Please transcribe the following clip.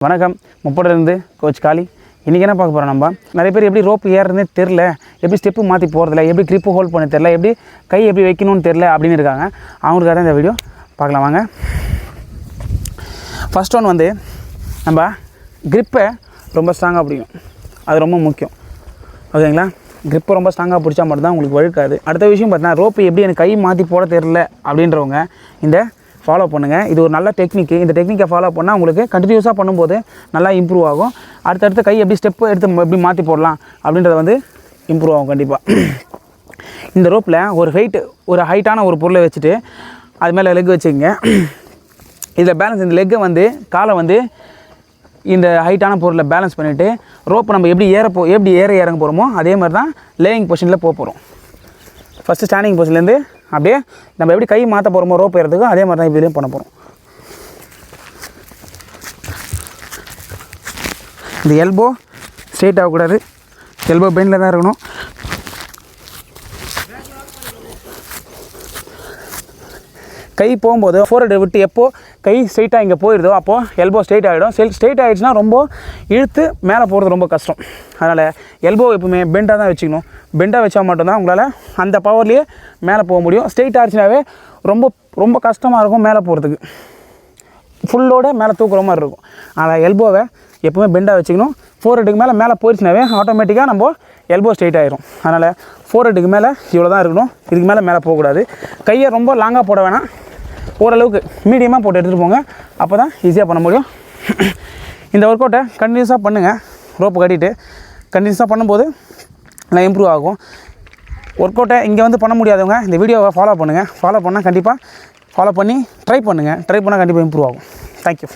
வணக்கம் முப்படிலிருந்து கோச் காளி. இன்றைக்கி என்ன பார்க்க போகிறோம், நம்ம நிறைய பேர் எப்படி ரோப்பு ஏறுறதுனே தெரில, எப்படி ஸ்டெப்பு மாற்றி போகிறதில்ல, எப்படி க்ரிப்பு ஹோல்ட் பண்ண தெரில, எப்படி கை எப்படி வைக்கணும்னு தெரில அப்படின்னு இருக்காங்க. அவங்களுக்காக தான் இந்த வீடியோ பார்க்கலாம் வாங்க. ஃபஸ்ட் ஒன் வந்து நம்ம க்ரிப்பை ரொம்ப ஸ்ட்ராங்காக பிடிக்கும், அது ரொம்ப முக்கியம். ஓகேங்களா? க்ரிப்பை ரொம்ப ஸ்ட்ராங்காக பிடிச்சா மட்டும்தான் உங்களுக்கு வழுக்காது. அடுத்த விஷயம் பார்த்தீங்கன்னா, ரோப்பு எப்படி எனக்கு கை மாற்றி போட தெரில அப்படின்றவங்க இந்த ஃபாலோ பண்ணுங்கள். இது ஒரு நல்ல டெக்னிக்கு. இந்த டெக்னிக்கை ஃபாலோ பண்ணால் உங்களுக்கு கண்டினியூஸாக பண்ணும்போது நல்லா இம்ப்ரூவ் ஆகும். அடுத்தடுத்து கை எப்படி ஸ்டெப்பு எடுத்து எப்படி மாற்றி போடலாம் அப்படின்றத வந்து இம்ப்ரூவ் ஆகும் கண்டிப்பாக. இந்த ரோப்பில் ஒரு ஹைட்டான ஒரு பொருளை வச்சுட்டு அது மேலே லெக் வச்சுக்கோங்க. இதில் பேலன்ஸ், இந்த லெக்கை வந்து காலை வந்து இந்த ஹைட்டான பொருளை பேலன்ஸ் பண்ணிவிட்டு ரோப்பை நம்ம எப்படி இறங்க போகிறோமோ அதே மாதிரி தான் லேயிங் பொசிஷனில் போகிறோம். ஃபஸ்ட்டு ஸ்டாண்டிங் பொசிஷன்லேருந்து அப்படியே நம்ம எப்படி கை மாற்ற போகிறோமோ ரோப் ஏறதுக்கு அதே மாதிரி தான் இப்படியும் பண்ண போகிறோம். இந்த எல்போ ஸ்ட்ரெயிட் ஆகக்கூடாது, எல்போ பெண்டில் தான் இருக்கணும். கை போகும்போது ஃபோர்ஹெட்டை விட்டு எப்போது கை ஸ்ட்ரெயிட்டாக இங்கே போயிடுதோ அப்போது எல்போ ஸ்ட்ரெயிட் ஆகிடும். ஸ்ட்ரெயிட் ஆகிடுச்சுன்னா ரொம்ப இழுத்து மேலே போகிறது ரொம்ப கஷ்டம். அதனால் எல்போ எப்பவுமே பெண்டாக தான் வச்சுக்கணும். பெண்டாக வச்சா மட்டும்தான் உங்களால் அந்த பவர்லேயே மேலே போக முடியும். ஸ்ட்ரெயிட் ஆகிடுச்சுனாவே ரொம்ப ரொம்ப கஷ்டமாக இருக்கும் மேலே போகிறதுக்கு, ஃபுல்லோடு மேலே தூக்குற மாதிரி இருக்கும். அதனால் எல்போவை எப்போவுமே பெண்டாக வச்சுக்கணும். ஃபோர்ஹெட்டுக்கு மேலே போயிடுச்சுனாவே ஆட்டோமேட்டிக்காக நம்ம எல்போ ஸ்ட்ரெயிட் ஆகிடும். அதனால் ஃபோர்ஹெட்டுக்கு மேலே இவ்வளோ தான் இருக்கணும், இதுக்கு மேலே போகக்கூடாது. கையை ரொம்ப லாங்காக போட வேணாம், ஓரளவுக்கு மீடியமாக போட்டு எடுத்துகிட்டு போங்க, அப்போ தான் ஈஸியாக பண்ண முடியும். இந்த ஒர்க் அவுட்டை கண்டினியூஸாக பண்ணுங்கள். ரோப்பு கட்டிட்டு கண்டினியூஸாக பண்ணும்போது நல்லா இம்ப்ரூவ் ஆகும். ஒர்க் அவுட்டை இங்கே வந்து பண்ண முடியாதவங்க இந்த வீடியோவை ஃபாலோ பண்ணுங்கள். ஃபாலோ பண்ணால் கண்டிப்பாக ட்ரை பண்ணால் கண்டிப்பாக இம்ப்ரூவ் ஆகும். தேங்க்யூ.